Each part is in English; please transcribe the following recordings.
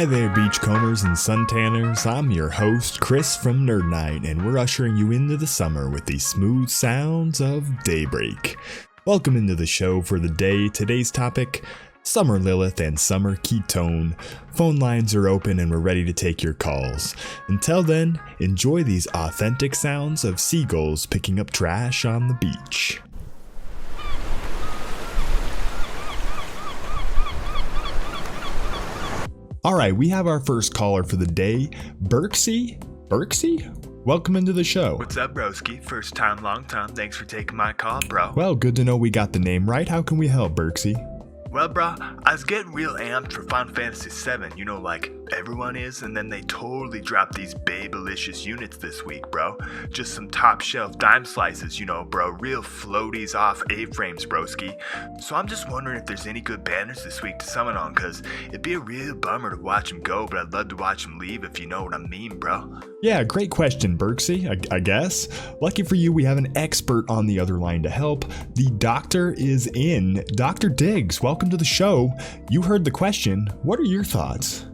Hi there, beachcombers and suntanners. I'm your host, Chris from Nerd Night, and we're ushering you into the summer with the smooth sounds of daybreak. Welcome into the show for the day. Today's topic, Summer Lilyth and Summer Kitone. Phone lines are open and we're ready to take your calls. Until then, enjoy these authentic sounds of seagulls picking up trash on the beach. Alright, we have our first caller for the day, Berksy? Welcome into the show. What's up, broski? First time, long time. Thanks for taking my call, bro. Well, good to know we got the name right. How can we help, Berksy? Well, bro, I was getting real amped for Final Fantasy VII, you know, like everyone is, and then they totally dropped these babylicious units this week, bro. Just some top shelf dime slices, you know, bro. Real floaties off A-frames, broski. So I'm just wondering if there's any good banners this week to summon on, cause it'd be a real bummer to watch them go, but I'd love to watch them leave if you know what I mean, bro. Yeah, great question, Berksy, I guess. Lucky for you, we have an expert on the other line to help. The doctor is in. Dr. Diggs, welcome to the show. You heard the question. What are your thoughts?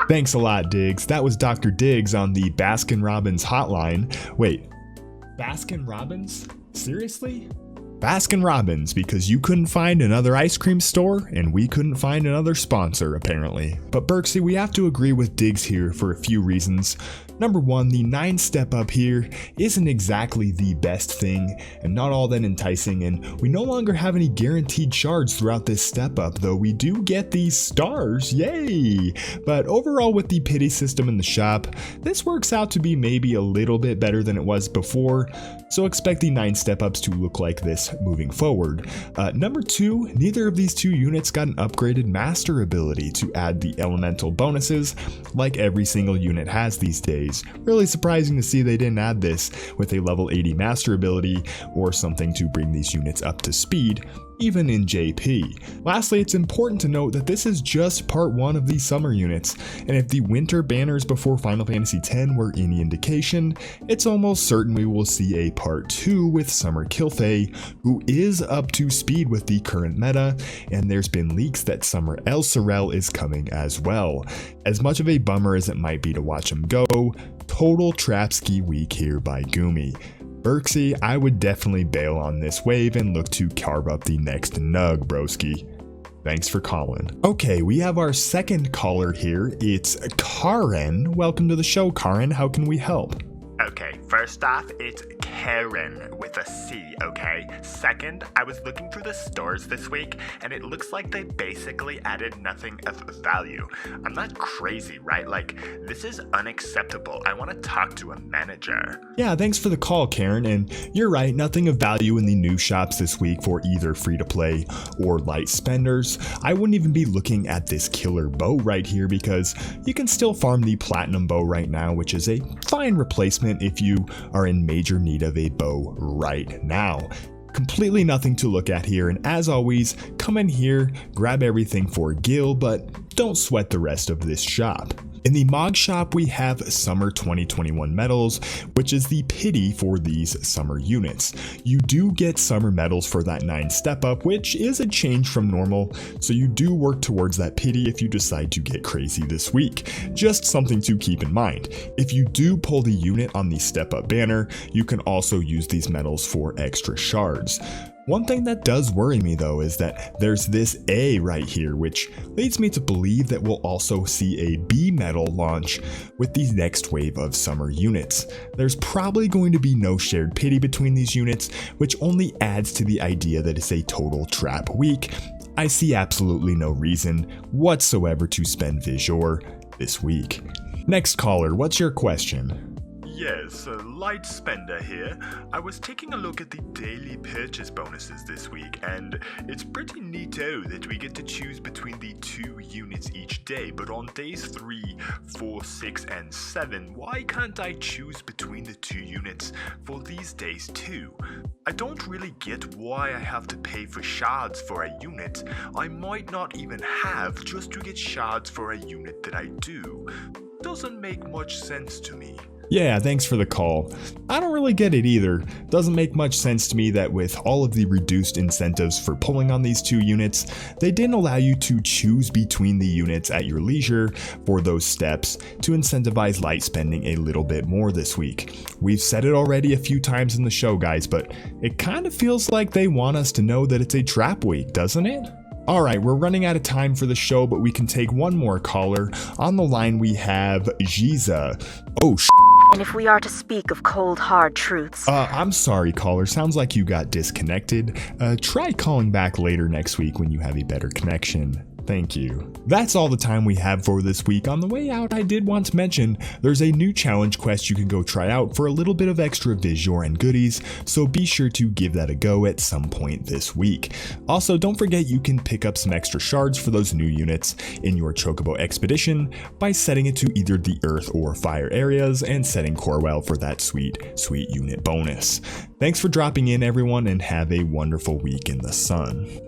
Thanks a lot, Diggs. That was Dr. Diggs on the Baskin-Robbins hotline. Wait, Baskin-Robbins? Seriously? Baskin-Robbins, because you couldn't find another ice cream store and we couldn't find another sponsor, apparently. But Berksy, we have to agree with Diggs here for a few reasons. Number one, the 9-step up here isn't exactly the best thing and not all that enticing, and we no longer have any guaranteed shards throughout this step up, though we do get these stars, yay! But overall with the pity system in the shop, this works out to be maybe a little bit better than it was before, so expect the 9-step ups to look like this moving forward. Number two, neither of these two units got an upgraded master ability to add the elemental bonuses like every single unit has these days. Really surprising to see they didn't add this with a level 80 master ability or something to bring these units up to speed, even in JP. Lastly, it's important to note that this is just part 1 of these summer units, and if the winter banners before Final Fantasy X were any indication, it's almost certain we will see a part 2 with Summer Kilthay, who is up to speed with the current meta, and there's been leaks that Summer El Sorel is coming as well. As much of a bummer as it might be to watch him go, total Trapski week here by Gumi. Berksy, I would definitely bail on this wave and look to carve up the next nug, broski. Thanks for calling. Okay, we have our second caller here. It's Karen. Welcome to the show, Karen. How can we help? Okay, first off, it's Karen with a C, okay? Second, I was looking through the stores this week, and it looks like they basically added nothing of value. I'm not crazy, right? Like, this is unacceptable. I want to talk to a manager. Yeah, thanks for the call, Karen, and you're right, nothing of value in the new shops this week for either free-to-play or light spenders. I wouldn't even be looking at this killer bow right here because you can still farm the platinum bow right now, which is a fine replacement if you are in major need of a bow right now. Completely nothing to look at here, and as always, come in here, grab everything for Gil, but don't sweat the rest of this shop. In the Mog Shop, we have Summer 2021 medals, which is the pity for these summer units. You do get summer medals for that 9 step up, which is a change from normal, so you do work towards that pity if you decide to get crazy this week. Just something to keep in mind. If you do pull the unit on the step up banner, you can also use these medals for extra shards. One thing that does worry me though is that there's this A right here, which leads me to believe that we'll also see a B medal launch with the next wave of summer units. There's probably going to be no shared pity between these units, which only adds to the idea that it's a total trap week. I see absolutely no reason whatsoever to spend Vizor this week. Next caller, what's your question? Yes, a light spender here. I was taking a look at the daily purchase bonuses this week, and it's pretty neato that we get to choose between the 2 units each day, but on days 3, 4, 6, and 7, why can't I choose between the 2 units for these days too? I don't really get why I have to pay for shards for a unit I might not even have just to get shards for a unit that I do. Doesn't make much sense to me. Yeah, thanks for the call. I don't really get it either. Doesn't make much sense to me that with all of the reduced incentives for pulling on these 2 units, they didn't allow you to choose between the units at your leisure for those steps to incentivize light spending a little bit more this week. We've said it already a few times in the show, guys, but it kind of feels like they want us to know that it's a trap week, doesn't it? Alright, we're running out of time for the show, but we can take one more caller. On the line we have Giza. Oh, And if we are to speak of cold, hard truths... I'm sorry, caller. Sounds like you got disconnected. Try calling back later next week when you have a better connection. Thank you. That's all the time we have for this week. On the way out, I did want to mention there's a new challenge quest you can go try out for a little bit of extra visual and goodies, so be sure to give that a go at some point this week. Also, don't forget you can pick up some extra shards for those new units in your Chocobo expedition by setting it to either the earth or fire areas and setting Corwell for that sweet unit bonus. Thanks for dropping in, everyone, and have a wonderful week in the sun.